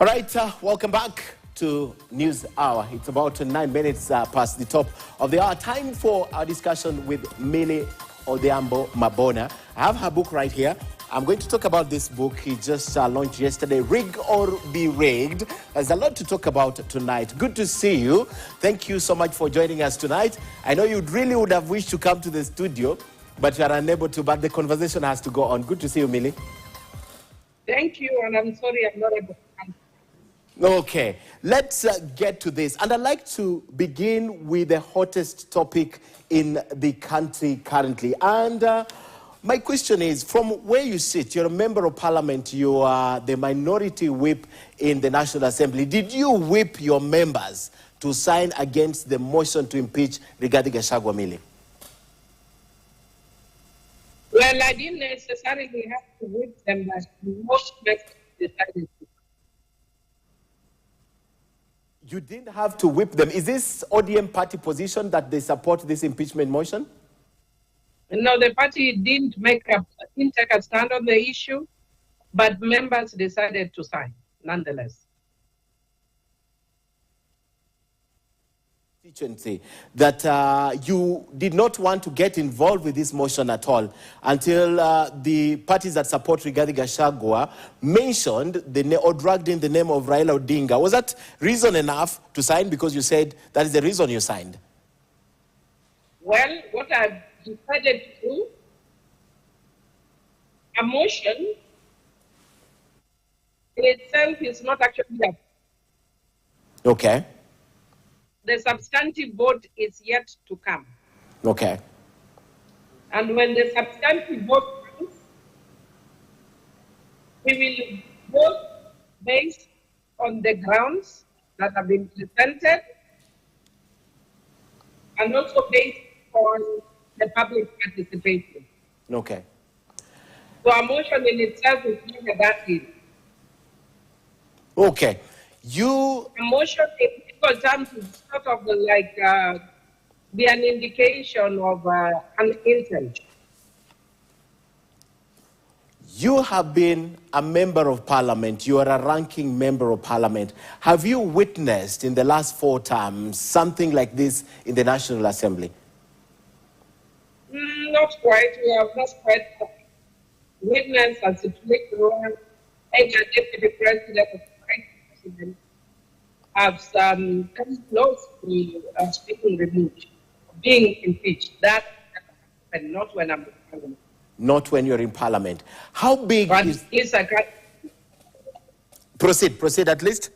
All right, welcome back to News Hour. It's about 9 minutes past the top of the hour. Time for our discussion with Millie Odhiambo Mabona. I have her book right here. I'm going to talk about this book. He just launched yesterday, Rig or Be Rigged. There's a lot to talk about tonight. Good to see you. Thank you so much for joining us tonight. I know you really would have wished to come to the studio, but you are unable to, but the conversation has to go on. Good to see you, Millie. Thank you, and I'm sorry I'm not able to come. Okay, let's get to this. And I'd like to begin with the hottest topic in the country currently. And my question is, from where you sit, you're a member of parliament, you are the minority whip in the National Assembly. Did you whip your members to sign against the motion to impeach Rigathi Gachagua, Millie? Well, I didn't necessarily have to whip them, but most members decided to. You didn't have to whip them. Is this ODM party position that they support this impeachment motion? No, the party didn't take a stand on the issue, but members decided to sign, nonetheless. That you did not want to get involved with this motion at all until the parties that support Rigathi Gachagua mentioned or dragged in the name of Raila Odinga. Was that reason enough to sign, because you said that is the reason you signed? Well, what I've decided to do, a motion in itself is not actually a... Okay. The substantive vote is yet to come. Okay. And when the substantive vote comes, we will vote based on the grounds that have been presented and also based on the public participation. Okay. So a motion in itself is not a bad deal. Okay. A motion in legal terms is sort of like be an indication of an intent. You have been a member of parliament. You are a ranking member of parliament. Have you witnessed in the last 4 terms something like this in the National Assembly? Not quite. We have not quite witnessed a situation where a deputy president of the vice president have come close to speaking removed, being impeached. That happened not when I'm in parliament. Not when you're in parliament. How big but is... Proceed at least.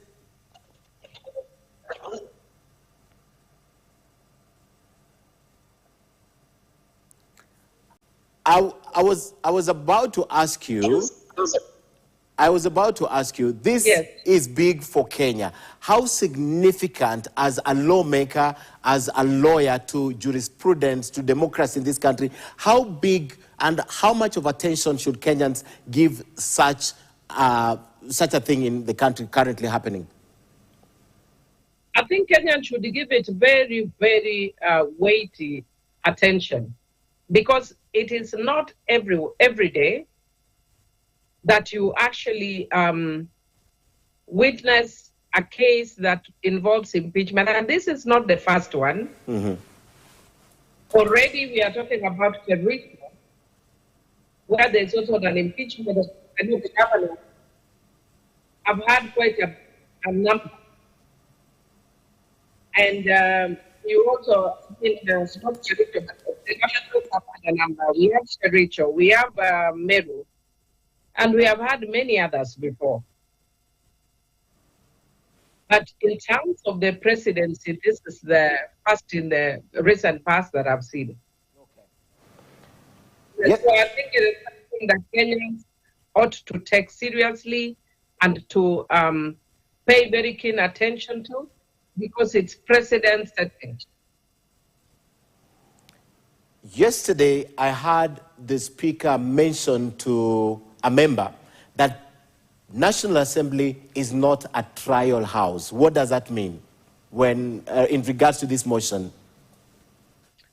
I was about to ask you... this yes. is big for Kenya. How significant as a lawmaker, as a lawyer to jurisprudence, to democracy in this country, how big and how much of attention should Kenyans give such a thing in the country currently happening? I think Kenyans should give it very, very weighty attention, because it is not every day that you actually witness a case that involves impeachment. And this is not the first one. Mm-hmm. Already we are talking about Kericho, where there's also an impeachment of the governor. I've had quite a number. And you also, it's not Kericho, but the governor have had a number. We have Kericho, we have Meru, and we have had many others before. But in terms of the presidency, this is the first in the recent past that I've seen. Okay. Yep. So I think it is something that Kenyans ought to take seriously and to pay very keen attention to, because it's precedent setting. Yesterday, I heard the speaker mention to a member that National Assembly is not a trial house. What does that mean when, in regards to this motion?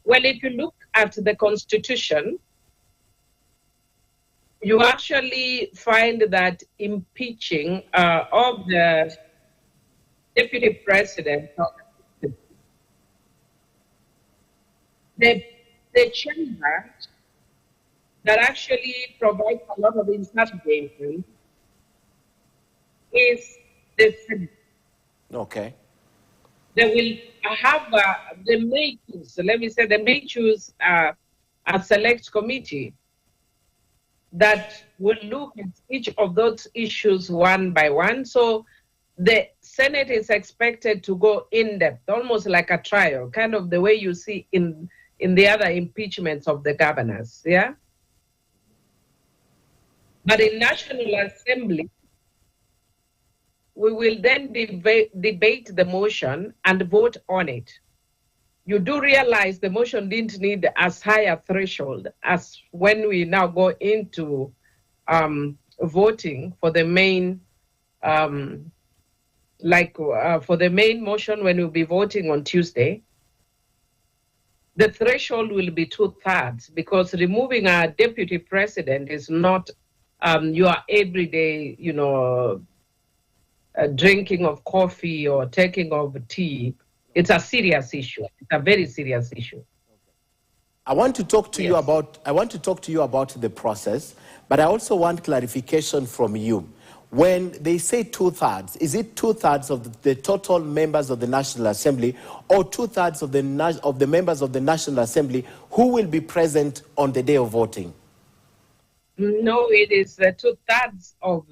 Well, if you look at the Constitution, you actually find that impeaching of the deputy president, the chamber that actually provides a lot of interrogation is the Senate. Okay. They will have, they may choose, let me say, they may choose a select committee that will look at each of those issues one by one. So the Senate is expected to go in depth, almost like a trial, kind of the way you see in the other impeachments of the governors, yeah? But in National Assembly, we will then debate the motion and vote on it. You do realize the motion didn't need as high a threshold as when we now go into voting for the main, for the main motion when we'll be voting on Tuesday. The threshold will be 2/3 because removing a deputy president is not your everyday, drinking of coffee or taking of tea. It's a serious issue. It's a very serious issue. I want to talk to you about the process, but I also want clarification from you. When they say 2/3, is it 2/3 of the total members of the National Assembly, or 2/3 of the members of the National Assembly who will be present on the day of voting? No, it is 2/3 of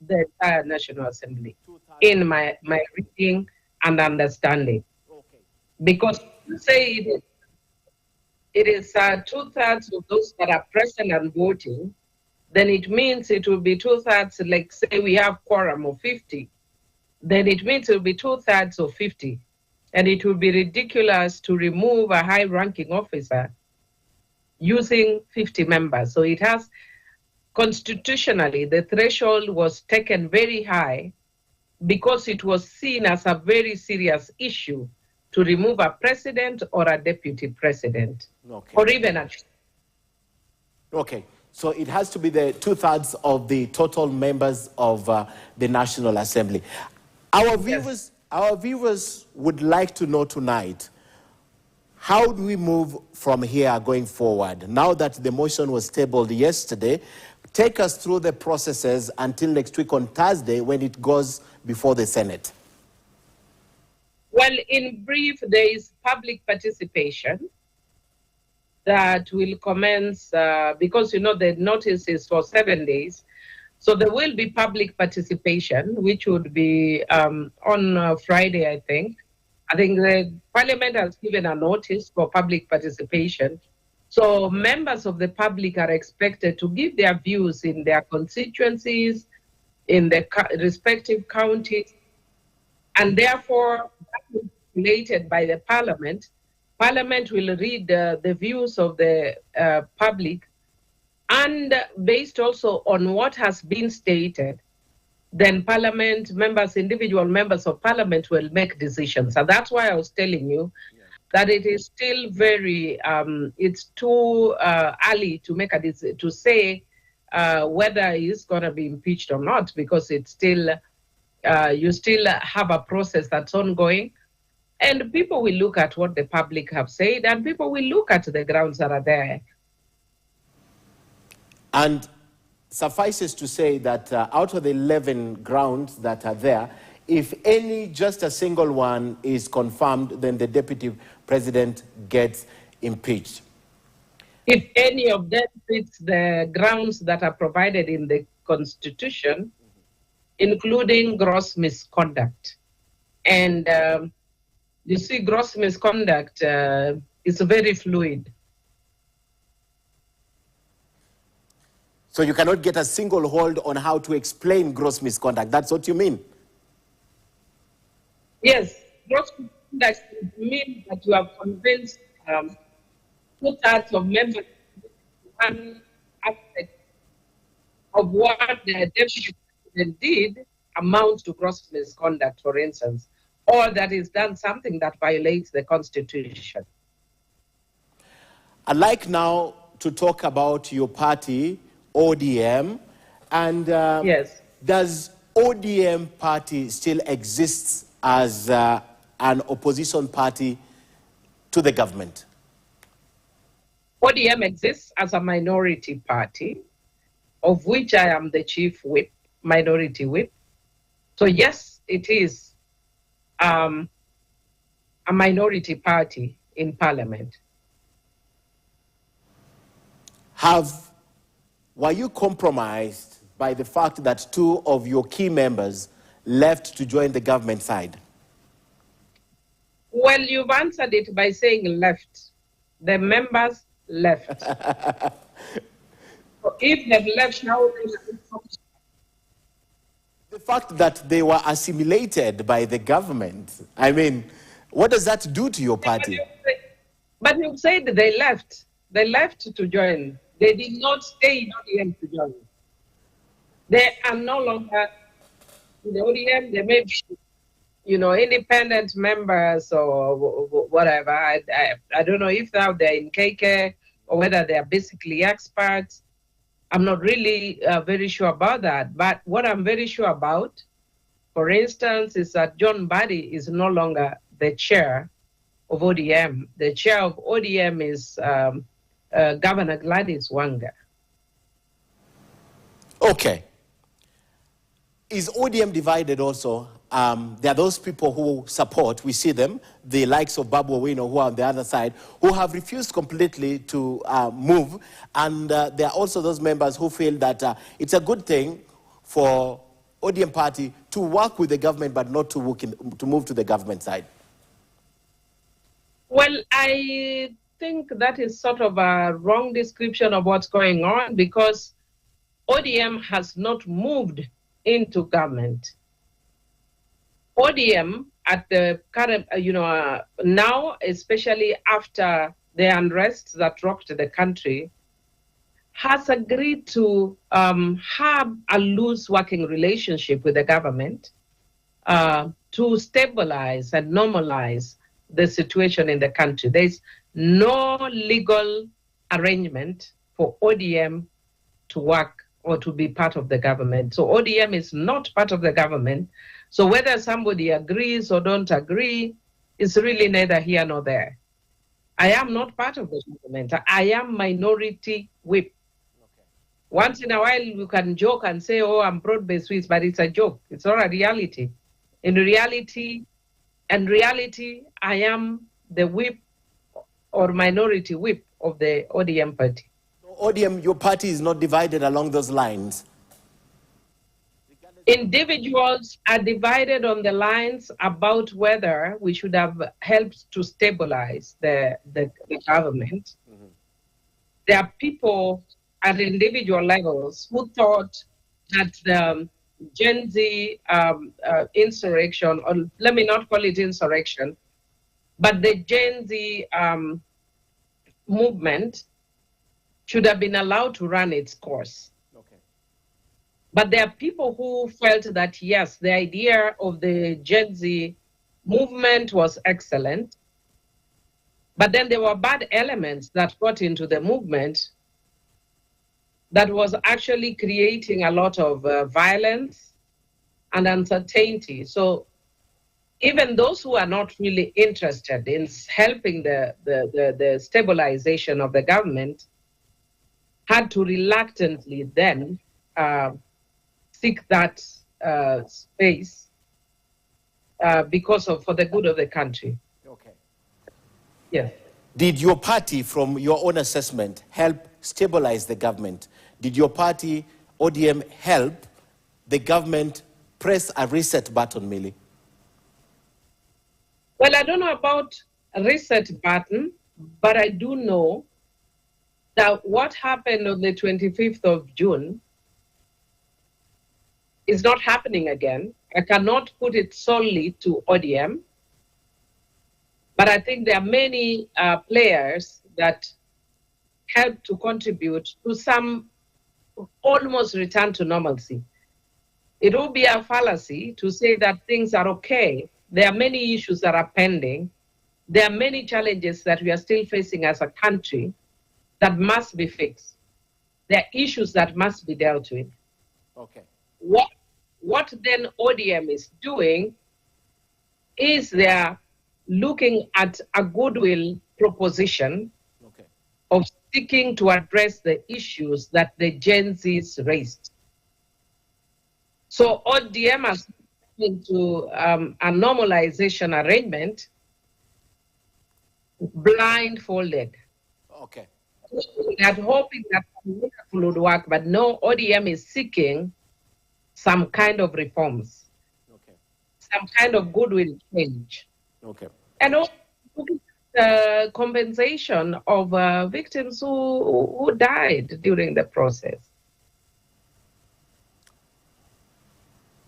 the entire National Assembly, in my reading and understanding. Okay. Because you say it is 2/3 of those that are present and voting, then it means it will be 2/3, like say we have quorum of 50, then it means it will be 2/3 of 50. And it will be ridiculous to remove a high-ranking officer using 50 members. So it has, constitutionally, the threshold was taken very high because it was seen as a very serious issue to remove a president or a deputy president, Okay. or even a... Okay, so it has to be the 2/3 of the total members of the National Assembly. Our viewers would like to know tonight, how do we move from here going forward? Now that the motion was tabled yesterday, take us through the processes until next week on Thursday when it goes before the Senate. Well, in brief, there is public participation that will commence because, the notice is for 7 days. So there will be public participation, which would be on Friday, I think. I think the Parliament has given a notice for public participation. So members of the public are expected to give their views in their constituencies, in the respective counties, and therefore, that is related by the Parliament. Parliament will read the views of the public, and based also on what has been stated, then Parliament members, individual members of Parliament will make decisions. And that's why I was telling you that it is still very, it's too early to make to say whether he's going to be impeached or not, because it's still, you still have a process that's ongoing. And people will look at what the public have said, and people will look at the grounds that are there. And suffices to say that out of the 11 grounds that are there, if any, just a single one is confirmed, then the deputy president gets impeached. If any of them fits the grounds that are provided in the Constitution, including gross misconduct. And you see, gross misconduct is very fluid. So you cannot get a single hold on how to explain gross misconduct. That's what you mean? Yes, gross misconduct means that you have convinced 2/3 of members one aspect of what the deputy president did amounts to gross misconduct, for instance, or that is done something that violates the Constitution. I'd like now to talk about your party, ODM, and Yes. does ODM party still exists as an opposition party to the government? ODM exists as a minority party, of which I am the chief whip, minority whip. So yes, it is a minority party in parliament. Were you compromised by the fact that two of your key members left to join the government side? Well, you've answered it by saying left. The members left. So if they've left, how will they function? The fact that they were assimilated by the government, I mean, what does that do to your party? But you said they left. They left to join. They did not stay in ODM to join. They are no longer in the ODM. They may be, independent members or whatever. I don't know if now they're in KK or whether they're basically experts. I'm not really very sure about that. But what I'm very sure about, for instance, is that John Mbadi is no longer the chair of ODM. The chair of ODM is Governor Gladys Wanga. Okay. Is ODM divided also? There are those people who support, we see them, the likes of Babu Owino, who are on the other side, who have refused completely to move. And there are also those members who feel that it's a good thing for ODM party to work with the government, but not to move to the government side. Well, I think that is sort of a wrong description of what's going on, because ODM has not moved into government. ODM at the current, now, especially after the unrest that rocked the country, has agreed to have a loose working relationship with the government to stabilize and normalize the situation in the country. There's no legal arrangement for ODM to work or to be part of the government. So ODM is not part of the government. So whether somebody agrees or don't agree is really neither here nor there. I am not part of the government. I am minority whip. Okay. Once in a while, you can joke and say, oh, I'm broad-based Swiss, but it's a joke. It's not a reality. In reality, I am the whip or minority whip of the ODM party. ODM, your party is not divided along those lines? Individuals are divided on the lines about whether we should have helped to stabilize the government. Mm-hmm. There are people at individual levels who thought that the Gen Z insurrection, or let me not call it insurrection, but the Gen Z movement should have been allowed to run its course. Okay. But there are people who felt that, yes, the idea of the Gen Z movement was excellent, but then there were bad elements that got into the movement that was actually creating a lot of violence and uncertainty. So even those who are not really interested in helping the stabilization of the government had to reluctantly then seek that space for the good of the country. Okay. Yes. Did your party, from your own assessment, help stabilize the government? Did your party, ODM, help the government press a reset button, Millie? Well, I don't know about a reset button, but I do know that what happened on the 25th of June is not happening again. I cannot put it solely to ODM, but I think there are many players that help to contribute to some almost return to normalcy. It will be a fallacy to say that things are okay. There are many issues that are pending. There are many challenges that we are still facing as a country that must be fixed. there are issues that must be dealt with. Okay. What then ODM is doing is they're looking at a goodwill proposition of seeking to address the issues that the Gen Zs raised. So ODM has into a normalization arrangement, blindfolded. Okay. They're hoping that miracle would work, but no, ODM is seeking some kind of reforms, some kind of goodwill change. Okay. And also compensation of victims who died during the process.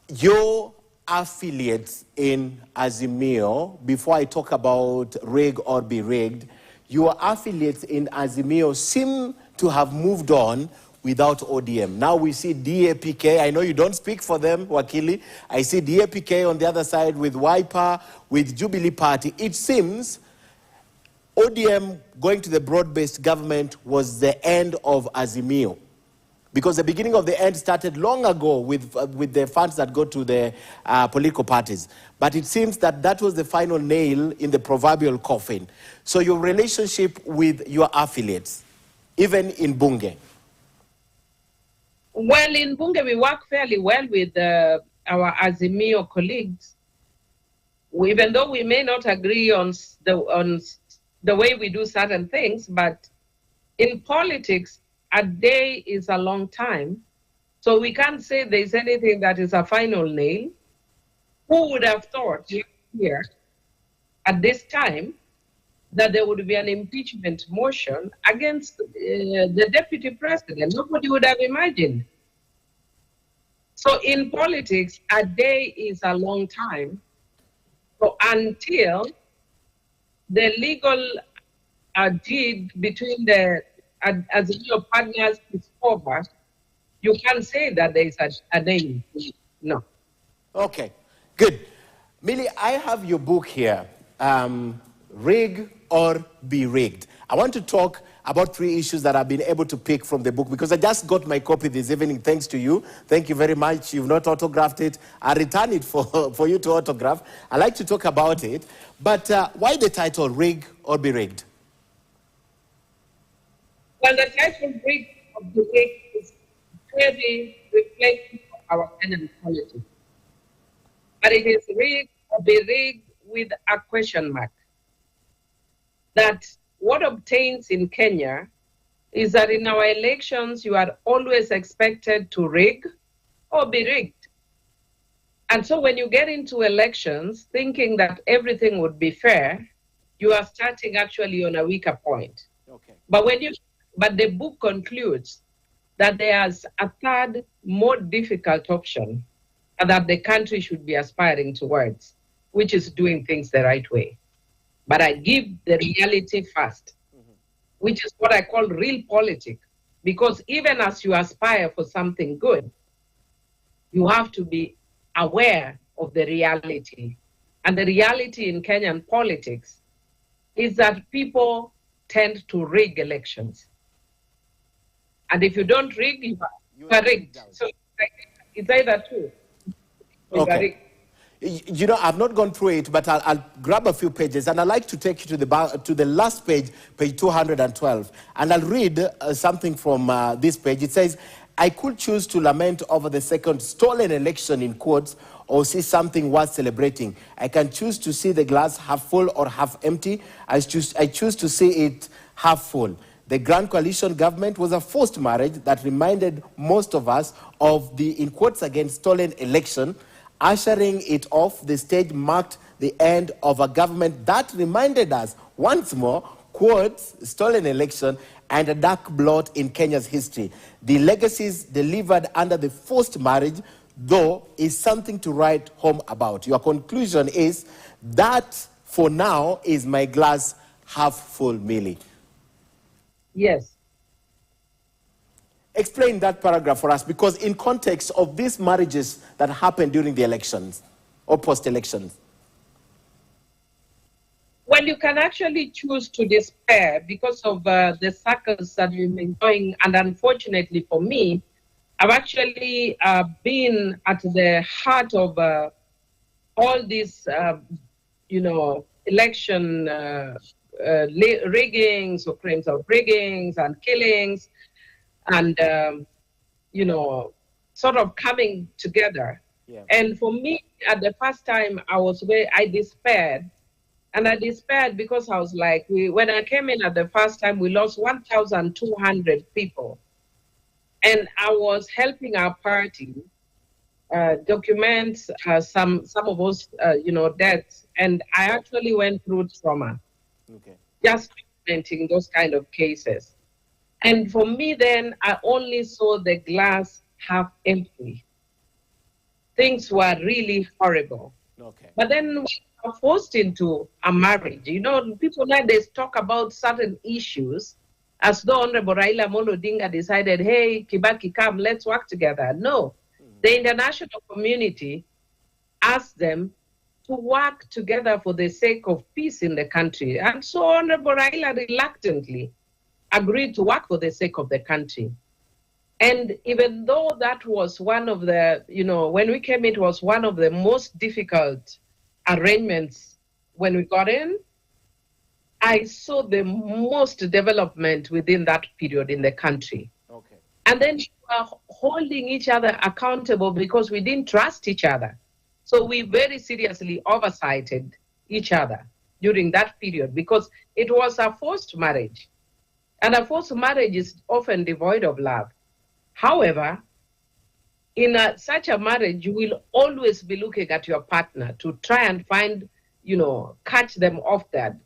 Your affiliates in Azimio, before I talk about rig or be rigged, your affiliates in Azimio seem to have moved on without ODM. Now we see DAPK. I know you don't speak for them, Wakili. I see DAPK on the other side with Wiper, with Jubilee Party. It seems ODM going to the broad-based government was the end of Azimio. Because the beginning of the end started long ago with the funds that go to the political parties. But it seems that that was the final nail in the proverbial coffin. So your relationship with your affiliates, even in Bunge? Well, in Bunge, we work fairly well with our Azimio colleagues. Even though we may not agree on the way we do certain things, but in politics, a day is a long time. So we can't say there's anything that is a final nail. Who would have thought here at this time that there would be an impeachment motion against the deputy president? Nobody would have imagined. So in politics, a day is a long time. So until the legal deed between the Azimio partners is over, you can't say that there is a day. No. Okay, good. Millie, I have your book here, Rig or Be Rigged. I want to talk about 3 issues that I've been able to pick from the book because I just got my copy this evening, thanks to you. Thank you very much. You've not autographed it. I return it for you to autograph. I like to talk about it. But why the title, Rig or Be Rigged? Well, the title Rig or Be Rigged is clearly reflecting our current politics. But it is rig or be rigged with a question mark. That what obtains in Kenya is that in our elections, you are always expected to rig or be rigged. And so when you get into elections thinking that everything would be fair, you are starting actually on a weaker point. Okay. But the book concludes that there's a third, more difficult option that the country should be aspiring towards, which is doing things the right way. But I give the reality first, which is what I call real politics. Because even as you aspire for something good, you have to be aware of the reality. And the reality in Kenyan politics is that people tend to rig elections. And if you don't rig, you are rigged. So it's either two. Okay. You know, I've not gone through it, but I'll grab a few pages, and I'd like to take you to the last page, page 212, and I'll read something from this page. It says, I could choose to lament over the second stolen election, in quotes, or see something worth celebrating. I can choose to see the glass half full or half empty. I choose to see it half full. The Grand Coalition government was a forced marriage that reminded most of us of the, in quotes again, stolen election. Ushering it off the stage marked the end of a government that reminded us once more, quotes, stolen election and a dark blot in Kenya's history. The legacies delivered under the forced marriage, though, is something to write home about. Your conclusion is that, for now, is my glass half full, Millie. Yes. Explain that paragraph for us, because in context of these marriages that happened during the elections or post-elections. Well, you can actually choose to despair because of the circles that you've been going. And unfortunately for me, I've actually been at the heart of all these, election riggings or claims of riggings and killings and, sort of coming together. Yeah. And for me, at the first time, I despaired. And I despaired because I was like, when I came in at the first time, we lost 1,200 people. And I was helping our party document some of those, deaths. And I actually went through trauma, just documenting those kind of cases. And for me, then, I only saw the glass half empty. Things were really horrible. Okay. But then we were forced into a marriage. People nowadays talk about certain issues as though Honorable Raila Amolo Odinga decided, hey, Kibaki, come, let's work together. No. The international community asked them to work together for the sake of peace in the country. And so Honorable Raila reluctantly agreed to work for the sake of the country. And even though that was one of the, when we came, it was one of the most difficult arrangements when we got in, I saw the most development within that period in the country. Okay. And then we were holding each other accountable because we didn't trust each other. So we very seriously oversighted each other during that period because it was a forced marriage. And a forced marriage is often devoid of love. However, in such a marriage, you will always be looking at your partner to try and find, catch them off guard,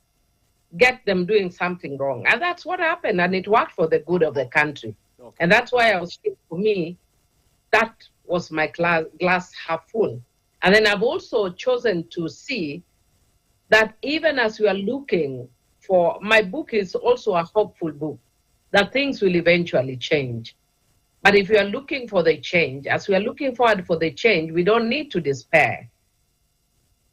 get them doing something wrong. And that's what happened, and it worked for the good of the country. Okay. And that's why I was saying, for me, that was my glass half full. And then I've also chosen to see that even as we are looking for, my book is also a hopeful book, that things will eventually change. But if we are looking for the change, as we are looking forward for the change, we don't need to despair.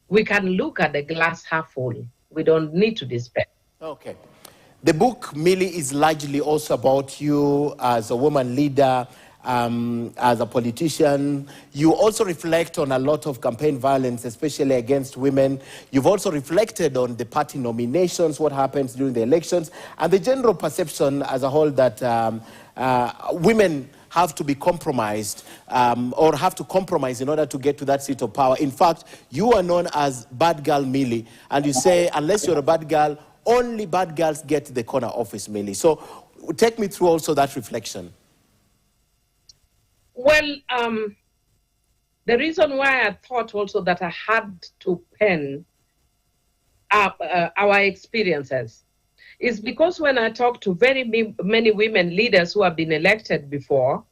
We can look at the glass half full. We don't need to despair. Okay. The book, Millie, is largely also about you as a woman leader, as a politician. You also reflect on a lot of campaign violence, especially against women. You've also reflected on the party nominations, what happens during the elections, and the general perception as a whole that women have to be compromised or have to compromise in order to get to that seat of power. In fact, you are known as Bad Girl Millie, and you say, unless you're a bad girl, only bad girls get the corner office, Millie. So take me through also that reflection. Well, the reason why I thought also that I had to pen up our experiences is because when I talk to very many women leaders who have been elected before,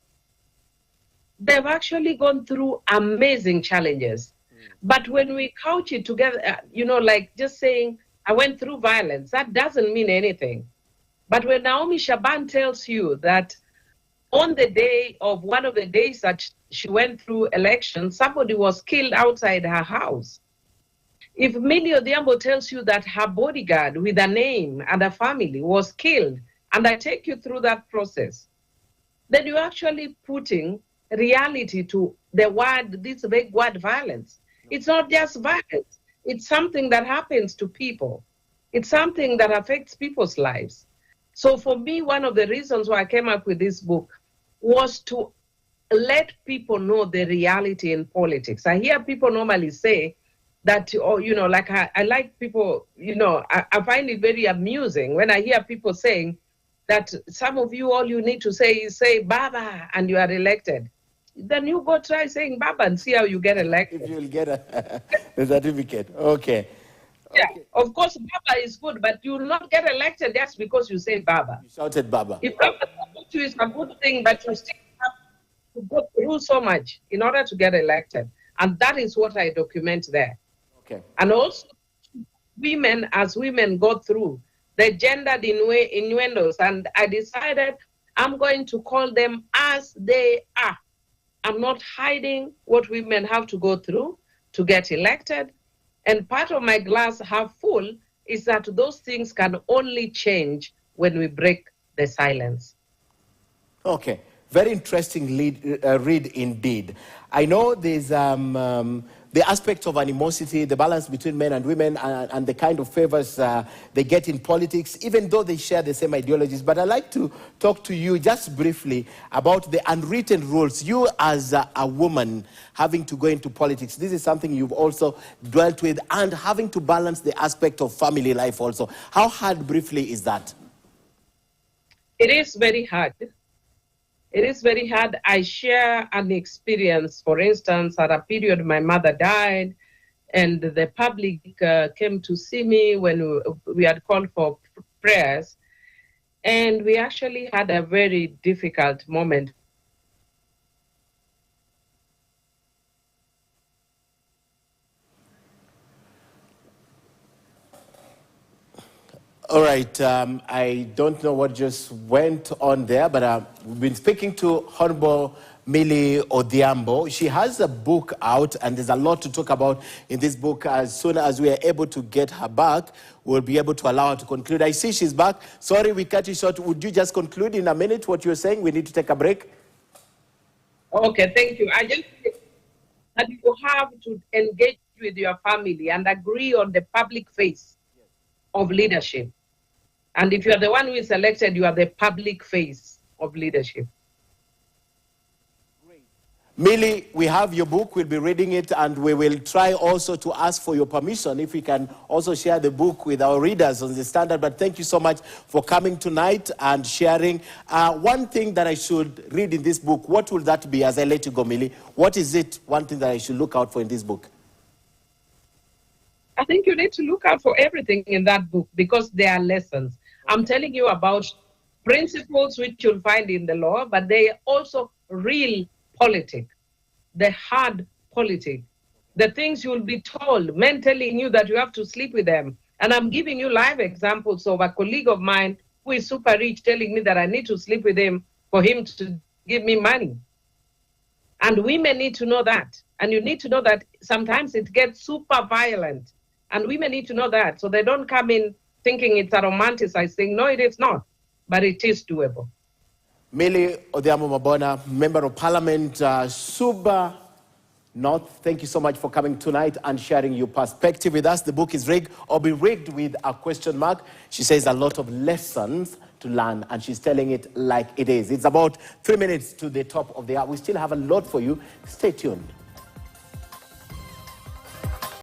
they've actually gone through amazing challenges. But when we couch it together, like just saying, I went through violence, that doesn't mean anything. But when Naomi Shaban tells you that on the day of one of the days that she went through elections, somebody was killed outside her house. If Millie Odhiambo tells you that her bodyguard with a name and a family was killed, and I take you through that process, then you're actually putting reality to the word, this big word, violence. It's not just violence. It's something that happens to people. It's something that affects people's lives. So for me, one of the reasons why I came up with this book was to let people know the reality in politics. I hear people normally say that, like I like people, I find it very amusing when I hear people saying that some of you, all you need to say is say Baba and you are elected. Then you go try saying Baba and see how you get elected. If you'll get a certificate. Okay. Yeah, of course, Baba is good, but you will not get elected just because you say Baba. You shouted Baba. If Baba supports you, it's a good thing, but you still have to go through so much in order to get elected. And that is what I document there. Okay. And also, women, as women go through the gendered innuendos, and I decided I'm going to call them as they are. I'm not hiding what women have to go through to get elected. And part of my glass half full is that those things can only change when we break the silence. Okay, very interesting read indeed. I know there's the aspect of animosity, the balance between men and women, and the kind of favors they get in politics, even though they share the same ideologies. But I'd like to talk to you just briefly about the unwritten rules. You as a woman having to go into politics, this is something you've also dwelt with, and having to balance the aspect of family life also. How hard, briefly, is that? It is very hard. It is very hard. I share an experience. For instance, at a period my mother died, and the public came to see me when we had called for prayers, and we actually had a very difficult moment. All right, I don't know what just went on there, but we've been speaking to Honorable Millie Odhiambo. She has a book out, and there's a lot to talk about in this book. As soon as we are able to get her back, we'll be able to allow her to conclude. I see she's back. Sorry, we cut you short. Would you just conclude in a minute what you're saying? We need to take a break. Okay, thank you. I just think that you have to engage with your family and agree on the public face of leadership. And if you are the one who is elected, you are the public face of leadership. Millie, we have your book. We'll be reading it, and we will try also to ask for your permission if we can also share the book with our readers on the standard. But thank you so much for coming tonight and sharing. One thing that I should read in this book, what will that be as I let you go, Millie? What is it, one thing that I should look out for in this book? I think you need to look out for everything in that book because there are lessons. I'm telling you about principles which you'll find in the law, but they are also real politics, the hard politics, the things you'll be told, men telling you that you have to sleep with them. And I'm giving you live examples of a colleague of mine who is super rich telling me that I need to sleep with him for him to give me money. And women need to know that. And you need to know that sometimes it gets super violent. And women need to know that. So they don't come in thinking it's a romanticized thing. No, it is not. But it is doable. Millie Odhiambo Mabona, Member of Parliament, Suba North, thank you so much for coming tonight and sharing your perspective with us. The book is rigged or be rigged with a question mark. She says a lot of lessons to learn, and she's telling it like it is. It's about 3 minutes to the top of the hour. We still have a lot for you. Stay tuned.